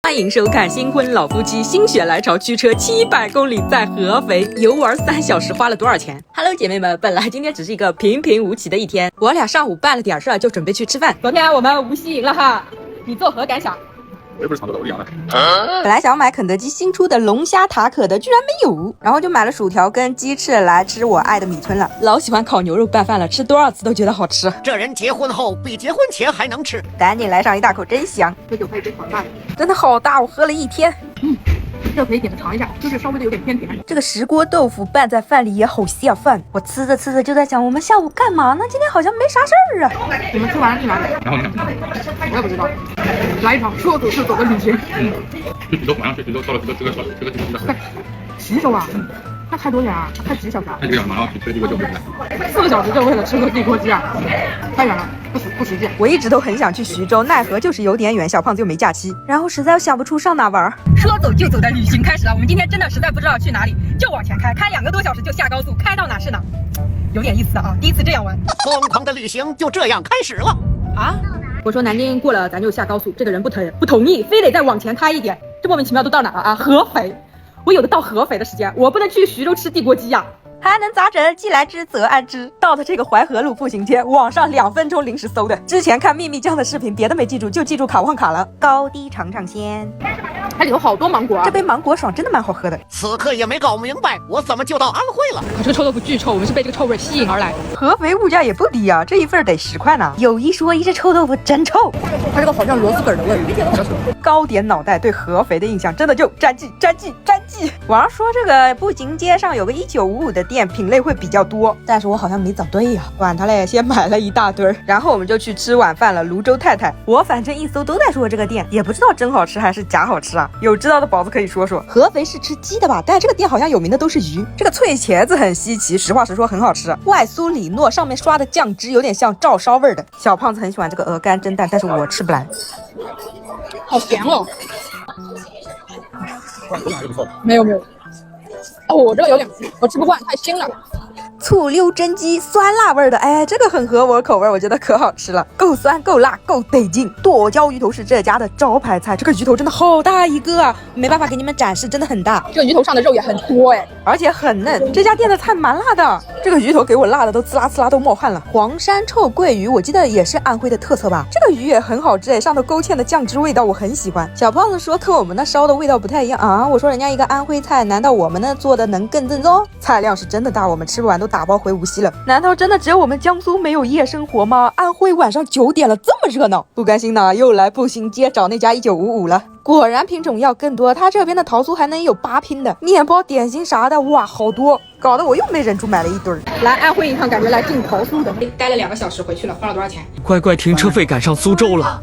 欢迎收看新婚老夫妻心血来潮驱车700公里在合肥游玩3小时，花了多少钱 ？Hello， 姐妹们，本来今天只是一个平平无奇的一天，我俩上午办了点事儿，就准备去吃饭。昨天我们无锡赢了哈，你作何感想？我也不是常州的，我是阳的。本来想买肯德基新出的龙虾塔可的，居然没有，然后就买了薯条跟鸡翅来吃我爱的米村了。老喜欢烤牛肉拌饭了，吃多少次都觉得好吃。这人结婚后比结婚前还能吃，赶紧来上一大口，真香！这酒配真好大，真的好大，我喝了一天。这可以点的尝一下，就是稍微的有点偏甜。这个石锅豆腐拌在饭里也好下饭。我吃着吃着就在想，我们下午干嘛呢？今天好像没啥事儿啊。你们吃完去哪里？然后呢？我也不知道。来一场说走就走的旅行。去徐州，晚上去徐州，到了这个徐州啊？那开多远啊？开几个小时啊？开几个小时，然后去吃地锅就回来。4个小时就为了吃个地锅鸡啊？太远了，不实际。我一直都很想去徐州，奈何就是有点远，小胖子又没假期，然后实在想不出上哪玩。说走就走的旅行开始了，我们今天真的实在不知道去哪里，就往前开，2个多小时就下高速，开到哪是哪，有点意思啊！第一次这样玩，疯狂的旅行就这样开始了啊！我说南京过了咱就下高速，这个人不同意，非得再往前开一点，这莫名其妙都到哪了啊？合肥，我有的到合肥的时间，我不能去徐州吃地锅鸡呀。还能咋整？既来之则安之。到的这个淮河路步行街，网上2分钟临时搜的。之前看秘密酱的视频，别的没记住，就记住卡旺卡了。高低尝尝鲜，它里头好多芒果啊！这杯芒果爽真的蛮好喝的。此刻也没搞明白，我怎么就到安徽了？这个臭豆腐巨臭，我们是被这个臭味吸引而来。合肥物价也不低啊，这一份得10块呢。有一说一，这臭豆腐真臭。它这个好像螺蛳粉的味儿。糕点脑袋对合肥的印象真的就沾记。网上说这个步行街上有个1955的店，品类会比较多，但是我好像没找对呀，管他嘞，先买了一大堆儿，然后我们就去吃晚饭了。泸州太太，我反正一搜都在说这个店，也不知道真好吃还是假好吃啊。有知道的宝子可以说说。合肥是吃鸡的吧？但这个店好像有名的都是鱼。这个脆茄子很稀奇，实话实说很好吃，外酥里糯，上面刷的酱汁有点像照烧味的。小胖子很喜欢这个鹅肝蒸蛋，但是我吃不来。好甜哦。没有。哦，这个有点，我吃不惯，太腥了。醋溜蒸鸡，酸辣味的，哎，这个很合我口味，我觉得可好吃了，够酸够辣够得劲。剁椒鱼头是这家的招牌菜，这个鱼头真的好大一个啊，没办法给你们展示，真的很大。这个鱼头上的肉也很多哎，而且很嫩。这家店的菜蛮辣的，这个鱼头给我辣的都滋啦都冒汗了。黄山臭鳜鱼，我记得也是安徽的特色吧？这个鱼也很好吃哎，上头勾芡的酱汁味道我很喜欢。小胖子说跟我们那烧的味道不太一样啊，我说人家一个安徽菜，难道我们那做的能更正宗？菜量是真的大，我们吃不完都打包回无锡了。难道真的只有我们江苏没有夜生活吗？安徽晚上9点了这么热闹，不甘心呢，又来步行街找那家1955了。果然品种要更多，他这边的桃酥还能有8拼的，面包点心啥的，哇，好多，搞得我又没忍住买了一堆儿。来安徽一趟，感觉来进桃酥的。待了2个小时回去了，花了多少钱？乖乖停车费赶上苏州了。